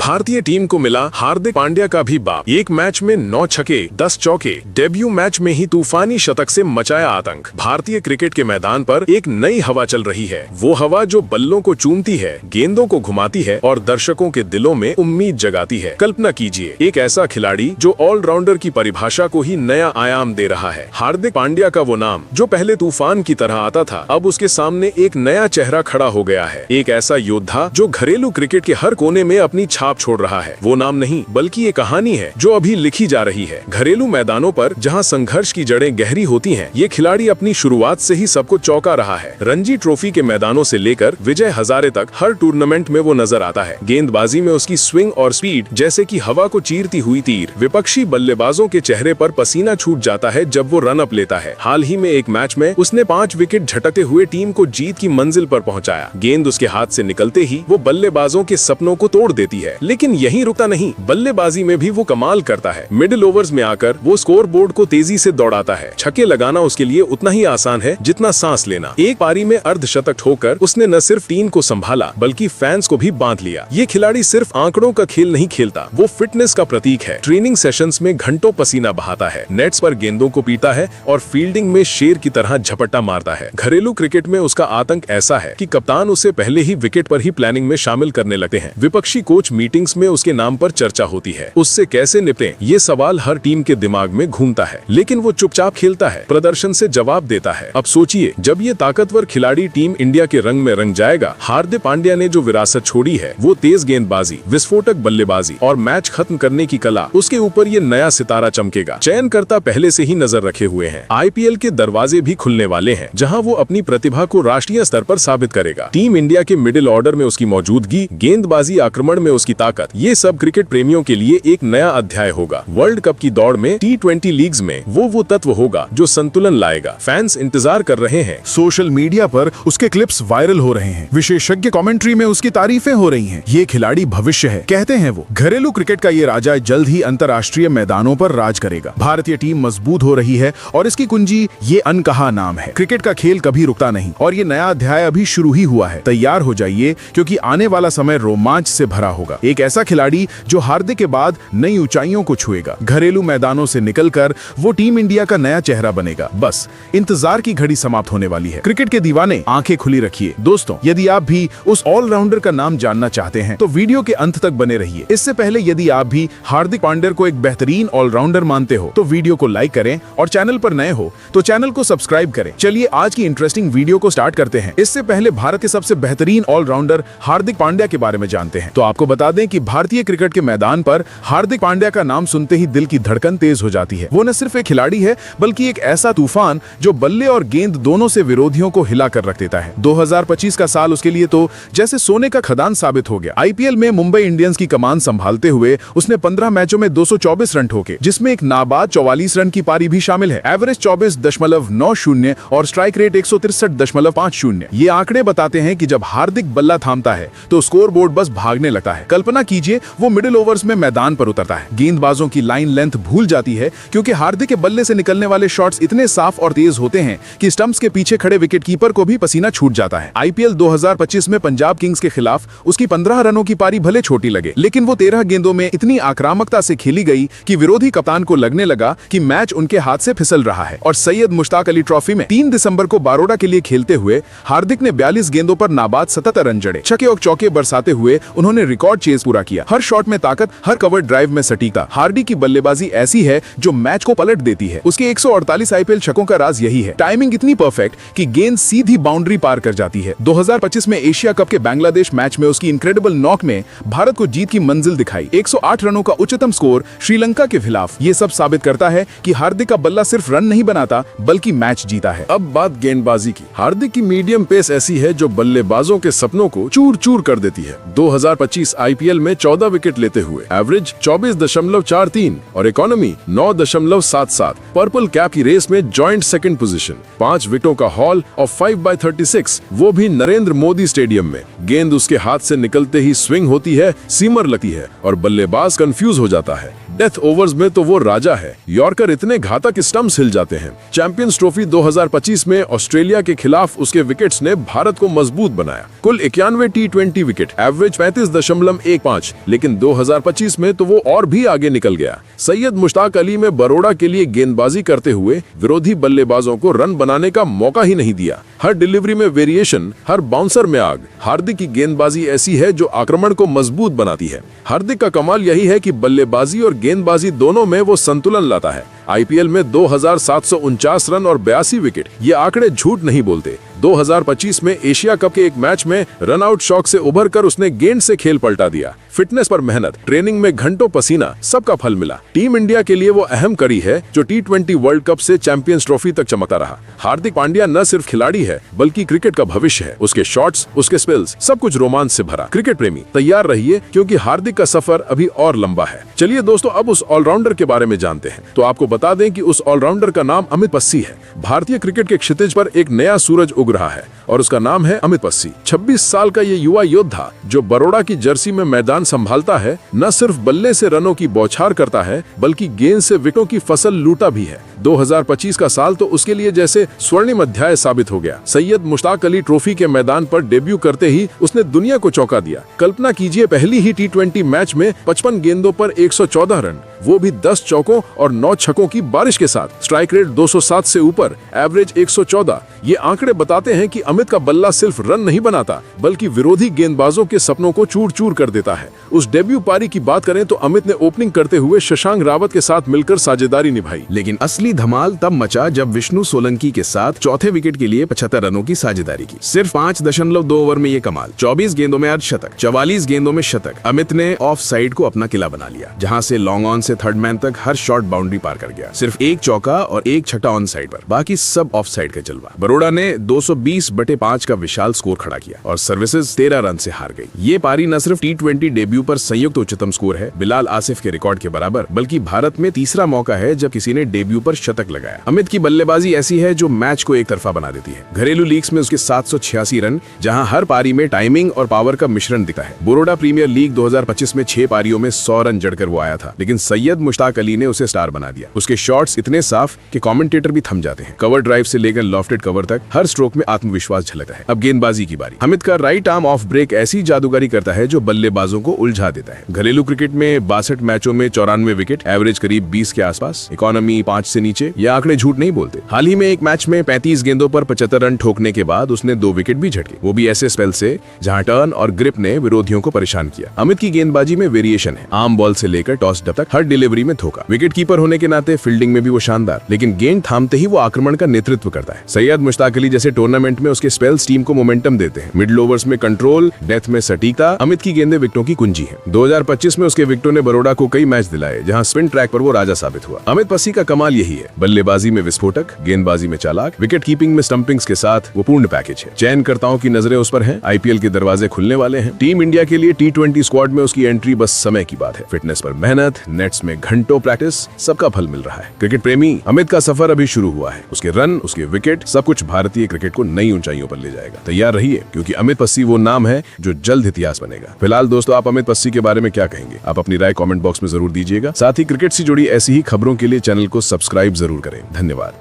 भारतीय टीम को मिला हार्दिक पांड्या का भी बाप। एक मैच में 9 छक्के 10 चौके, डेब्यू मैच में ही तूफानी शतक से मचाया आतंक। भारतीय क्रिकेट के मैदान पर एक नई हवा चल रही है, वो हवा जो बल्लों को चूमती है, गेंदों को घुमाती है और दर्शकों के दिलों में उम्मीद जगाती है। कल्पना कीजिए, एक ऐसा खिलाड़ी जो ऑलराउंडर की परिभाषा को ही नया आयाम दे रहा है। हार्दिक पांड्या का वो नाम जो पहले तूफान की तरह आता था, अब उसके सामने एक नया चेहरा खड़ा हो गया है। एक ऐसा योद्धा जो घरेलू क्रिकेट के हर कोने में अपनी छाप छोड़ रहा है। वो नाम नहीं बल्कि ये कहानी है जो अभी लिखी जा रही है। घरेलू मैदानों पर जहां संघर्ष की जड़ें गहरी होती हैं, ये खिलाड़ी अपनी शुरुआत से ही सबको चौंका रहा है। रणजी ट्रॉफी के मैदानों से लेकर विजय हजारे तक हर टूर्नामेंट में वो नजर आता है। गेंदबाजी में उसकी स्विंग और स्पीड जैसे कि हवा को चीरती हुई तीर। विपक्षी बल्लेबाजों के चेहरे पर पसीना छूट जाता है जब वो रन अप लेता है। हाल ही में एक मैच में उसने 5 विकेट झटकते हुए टीम को जीत की मंजिल पर पहुंचाया। गेंद उसके हाथ से निकलते ही वो बल्लेबाजों के सपनों को तोड़ देती है। लेकिन यहीं रुकता नहीं, बल्लेबाजी में भी वो कमाल करता है। मिडिल ओवर्स में आकर वो स्कोर बोर्ड को तेजी से दौड़ाता है। छक्के लगाना उसके लिए उतना ही आसान है जितना सांस लेना। एक पारी में अर्धशतक ठोकर उसने न सिर्फ टीम को संभाला बल्कि फैंस को भी बांध लिया। ये खिलाड़ी सिर्फ आंकड़ों का खेल नहीं खेलता, वो फिटनेस का प्रतीक है। ट्रेनिंग सेशंस में घंटों पसीना बहाता है, नेट्स पर गेंदों को पीता है और फील्डिंग में शेर की तरह झपट्टा मारता है। घरेलू क्रिकेट में उसका आतंक ऐसा है कि कप्तान उसे पहले ही विकेट पर ही प्लानिंग में शामिल करने लगते हैं। विपक्षी कोच मीटिंग्स में उसके नाम पर चर्चा होती है। उससे कैसे निपटें, ये सवाल हर टीम के दिमाग में घूमता है। लेकिन वो चुपचाप खेलता है, प्रदर्शन से जवाब देता है। अब सोचिए, जब ये ताकतवर खिलाड़ी टीम इंडिया के रंग में रंग जाएगा। हार्दिक पांड्या ने जो विरासत छोड़ी है, वो तेज गेंदबाजी, विस्फोटक बल्लेबाजी और मैच खत्म करने की कला, उसके ऊपर ये नया सितारा चमकेगा। चयनकर्ता पहले से ही नजर रखे हुए हैं। आईपीएल के दरवाजे भी खुलने वाले हैं, जहां वो अपनी प्रतिभा को राष्ट्रीय स्तर पर साबित करेगा। टीम इंडिया के मिडिल ऑर्डर में उसकी मौजूदगी, गेंदबाजी, आक्रमण में उसकी ताकत, ये सब क्रिकेट प्रेमियों के लिए एक नया अध्याय होगा। वर्ल्ड कप की दौड़ में T20 लीग्स में वो तत्व होगा जो संतुलन लाएगा। फैंस इंतजार कर रहे हैं। सोशल मीडिया पर उसके क्लिप्स वायरल हो रहे हैं। विशेषज्ञ कमेंट्री में उसकी तारीफें हो रही हैं। ये खिलाड़ी भविष्य है, कहते हैं वो। घरेलू क्रिकेट का ये राजा जल्द ही अंतर्राष्ट्रीय मैदानों पर राज करेगा। भारतीय टीम मजबूत हो रही है और इसकी कुंजी ये अनकहा नाम है। क्रिकेट का खेल कभी रुकता नहीं और ये नया अध्याय अभी शुरू ही हुआ है। तैयार हो जाइए, क्योंकि आने वाला समय रोमांच से भरा होगा। एक ऐसा खिलाड़ी जो हार्दिक के बाद नई ऊंचाइयों को छुएगा। घरेलू मैदानों से निकलकर वो टीम इंडिया का नया चेहरा बनेगा। बस इंतजार की घड़ी समाप्त होने वाली है। क्रिकेट के दीवाने, आंखें खुली रखिए। दोस्तों, यदि आप भी उस ऑलराउंडर का नाम जानना चाहते हैं तो वीडियो के अंत तक बने रहिए। इससे पहले यदि आप भी हार्दिक पांड्या को एक बेहतरीन ऑलराउंडर मानते हो तो वीडियो को लाइक करें और चैनल पर नए हो तो चैनल को सब्सक्राइब करें। चलिए आज की इंटरेस्टिंग वीडियो को स्टार्ट करते हैं। इससे पहले भारत के सबसे बेहतरीन ऑलराउंडर हार्दिक पांड्या के बारे में जानते हैं। तो आपको बता दें कि भारतीय क्रिकेट के मैदान पर हार्दिक पांड्या का नाम सुनते ही दिल की धड़कन तेज हो जाती है। वो न सिर्फ एक खिलाड़ी है बल्कि एक ऐसा तूफान जो बल्ले और गेंद दोनों से विरोधियों को हिला कर रख देता है। 2025 का साल उसके लिए तो जैसे सोने का खदान साबित हो गया। आईपीएल में मुंबई इंडियंस की कमान संभालते हुए उसने 15 मैचों में 224 रन ठोके, जिसमें एक नाबाद 44 रन की पारी भी शामिल है। एवरेज 24.90 और स्ट्राइक रेट 163.50। ये आंकड़े बताते हैं कि जब हार्दिक बल्ला थामता है तो स्कोर बोर्ड बस भागने लगता है। कल्पना कीजिए, वो मिडिल ओवर्स में मैदान पर उतरता है। गेंदबाजों की लाइन लेंथ भूल जाती है, क्योंकि हार्दिक के बल्ले से निकलने वाले शॉट्स इतने साफ और तेज होते हैं कि स्टंप्स के पीछे खड़े विकेटकीपर को भी पसीना छूट जाता है। आईपीएल 2025 में पंजाब किंग्स के खिलाफ उसकी 15 रनों की पारी भले छोटी लगे, लेकिन वो 13 गेंदों में इतनी आक्रामकता से खेली गई कि विरोधी कप्तान को लगने लगा कि मैच उनके हाथ से फिसल रहा है। और सैयद मुश्ताक अली ट्रॉफी में 3 दिसंबर को बड़ौदा के लिए खेलते हुए हार्दिक ने 42 गेंदों पर नाबाद 77 रन जड़े। छक्के और चौके बरसाते हुए उन्होंने रिकॉर्ड चेज पूरा किया। हर शॉट में ताकत, हर कवर ड्राइव में सटीकता। हार्दिक की बल्लेबाजी ऐसी है जो मैच को पलट देती है। उसके 148 आईपीएल छक्कों का राज यही है। टाइमिंग इतनी परफेक्ट कि गेंद सीधी बाउंड्री पार कर जाती है। 2025 में एशिया कप के बांग्लादेश मैच में उसकी इनक्रेडिबल नॉक में भारत को जीत की मंजिल दिखाई। 108 रनों का उच्चतम स्कोर श्रीलंका के खिलाफ। ये सब साबित करता है कि हार्दिक का बल्ला सिर्फ रन नहीं बनाता बल्कि मैच जीता है। अब बात गेंदबाजी की। हार्दिक की मीडियम पेस ऐसी है जो बल्लेबाजों के सपनों को चूर चूर कर देती है। 2025 आईपीएल में 14 विकेट लेते हुए एवरेज 24.43 और इकोनॉमी 9.77। पर्पल कैप की रेस में जॉइंट सेकंड पोजीशन, 5 विकेटों का हॉल और 5/36, वो भी नरेंद्र मोदी स्टेडियम में। गेंद उसके हाथ से निकलते ही स्विंग होती है, सीमर लगती है और बल्लेबाज कंफ्यूज हो जाता है। डेथ ओवर्स में तो वो राजा है। यॉर्कर इतने घातक स्टंप्स हिल जाते हैं। चैंपियंस ट्रॉफी 2025 में ऑस्ट्रेलिया के खिलाफ उसके विकेट्स ने भारत को मजबूत बनाया। कुल 91 T20 विकेट, एवरेज 35.1 1-5, लेकिन 2025 में तो वो और भी आगे निकल गया। सैयद मुश्ताक अली में बरोड़ा के लिए गेंदबाजी करते हुए विरोधी बल्लेबाजों को रन बनाने का मौका ही नहीं दिया। हर डिलीवरी में वेरिएशन, हर बाउंसर में आग। हार्दिक की गेंदबाजी ऐसी है जो आक्रमण को मजबूत बनाती है। हार्दिक का कमाल यही है कि बल्लेबाजी और गेंदबाजी दोनों में वो संतुलन लाता है। आईपीएल में 2749 रन और 82 विकेट, ये आंकड़े झूठ नहीं बोलते। 2025 में एशिया कप के एक मैच में रन आउट शॉक से उभरकर उसने गेंद से खेल पलटा दिया। फिटनेस पर मेहनत, ट्रेनिंग में घंटों पसीना, सबका फल मिला। टीम इंडिया के लिए वो अहम कड़ी है जो T20 वर्ल्ड कप से चैंपियंस ट्रॉफी तक चमकता रहा। हार्दिक पांड्या न सिर्फ खिलाड़ी है बल्कि क्रिकेट का भविष्य है। उसके शॉट्स, उसके स्पिल्स, सब कुछ रोमांच से भरा। क्रिकेट प्रेमी तैयार रहिए क्योंकि हार्दिक का सफर अभी और लंबा है। चलिए दोस्तों, अब उस ऑलराउंडर के बारे में जानते हैं। तो आपको बता दें कि उस ऑलराउंडर का नाम अमित पस्सी है। भारतीय क्रिकेट के क्षितिज पर एक नया सूरज उग रहा है और उसका नाम है अमित पस्सी। 26 साल का ये युवा योद्धा जो बरोड़ा की जर्सी में मैदान संभालता है, न सिर्फ बल्ले से रनों की बौछार करता है बल्कि गेंद से विकेटों की फसल लूटा भी है। 2025 का साल तो उसके लिए जैसे स्वर्णिम अध्याय साबित हो गया। सैयद मुश्ताक अली ट्रॉफी के मैदान पर डेब्यू करते ही उसने दुनिया को चौंका दिया। कल्पना कीजिए, पहली ही T20 मैच में 55 गेंदों पर 114 रन, वो भी 10 चौकों और 9 छक्कों की बारिश के साथ। स्ट्राइक रेट 207 से ऊपर, एवरेज 114। ये आंकड़े बताते हैं कि अमित का बल्ला सिर्फ रन नहीं बनाता बल्कि विरोधी गेंदबाजों के सपनों को चूर चूर कर देता है। उस डेब्यू पारी की बात करें तो अमित ने ओपनिंग करते हुए शशांक रावत के साथ मिलकर साझेदारी निभाई। लेकिन असली धमाल तब मचा जब विष्णु सोलंकी के साथ चौथे विकेट के लिए 75 रनों की साझेदारी की। सिर्फ 5.2 ओवर में ये कमाल। 24 गेंदों में अर्धशतक, 44 गेंदों में शतक। अमित ने ऑफ साइड को अपना किला बना लिया, जहां से लॉन्ग ऑन से थर्ड मैन तक हर शॉट बाउंड्री पार कर गया। सिर्फ एक चौका और एक छठा ऑन साइड पर, बाकी सब ऑफ साइड का जलवा। बरोड़ा ने 220/5 का विशाल स्कोर खड़ा किया और सर्विसेज 13 रन से हार गई। ये पारी न सिर्फ T20 डेब्यू पर संयुक्त उच्चतम स्कोर है, बिलाल आसिफ के रिकॉर्ड के बराबर, बल्कि भारत में तीसरा मौका है जब किसी ने डेब्यू पर शतक लगाया। अमित की बल्लेबाजी ऐसी है जो मैच को एक तरफा बना देती है। घरेलू लीग्स में उसके 786 रन, जहां हर पारी में टाइमिंग और पावर का मिश्रण दिखता है। बरोड़ा प्रीमियर लीग 2025 में 6 पारियों में 100 रन जड़कर वो आया था, लेकिन सैयद मुश्ताक अली ने उसे स्टार बना दिया। उसके शॉट्स इतने साफ कि कमेंटेटर भी थम जाते हैं। कवर ड्राइव से लेकर लॉफ्टेड कवर तक हर स्ट्रोक में आत्मविश्वास झलकता है। अब गेंदबाजी की बारी। अमित का राइट आर्म ऑफ ब्रेक ऐसी जादूगरी करता है जो बल्लेबाजों को उलझा देता है। घरेलू क्रिकेट में 62 मैचों में 94 विकेट, एवरेज करीब 20 के आसपास, इकोनॉमी 5 से नीचे। ये आंकड़े झूठ नहीं बोलते। हाल ही में एक मैच में 35 गेंदों पर 75 रन ठोकने के बाद उसने 2 विकेट भी झटके, वो भी ऐसे स्पेल से जहां टर्न और ग्रिप ने विरोधियों को परेशान किया। अमित की गेंदबाजी में वेरिएशन है। आर्म बॉल से लेकर टॉस डब तक हर डिलीवरी में धोखा। विकेट कीपर होने के नाते फील्डिंग में भी वो शानदार, लेकिन गेंद थामते ही वो आक्रमण का नेतृत्व करता है। सैयद मुश्ताक अली जैसे टूर्नामेंट में उसके स्पेल्स टीम को मोमेंटम देते हैं। मिडिल ओवर्स में कंट्रोल, डेथ में सटीकता। अमित की गेंदें विकेटों की कुंजी है। 2025 में उसके विकेटों ने बरोड़ा को कई मैच दिलाए, जहां स्पिन ट्रैक पर वो राजा साबित हुआ। अमित पस्सी का कमाल यही है, बल्लेबाजी में विस्फोटक, गेंदबाजी में चालाक, विकेट कीपिंग में स्टंपिंग्स के साथ वो पूर्ण पैकेज है। चयनकर्ताओं की नजरें उस पर हैं। आईपीएल के दरवाजे खुलने वाले हैं। टीम इंडिया के लिए T20 स्क्वाड में उसकी एंट्री बस समय की बात है। फिटनेस पर मेहनत, नेट्स में घंटों प्रैक्टिस, सबका फल मिल रहा है। क्रिकेट प्रेमी, अमित का सफर अभी शुरू हुआ है। उसके रन, उसके विकेट, सब कुछ भारतीय क्रिकेट को नई ऊंचाइयों पर ले जाएगा। तैयार रहिए क्योंकि अमित पस्सी वो नाम है जो जल्द इतिहास बनेगा। फिलहाल दोस्तों, आप अमित पस्सी के बारे में क्या कहेंगे? आप अपनी राय कमेंट बॉक्स में जरूर दीजिएगा। साथ ही क्रिकेट से जुड़ी ऐसी ही खबरों के लिए चैनल को सब्सक्राइब जरूर करें। धन्यवाद।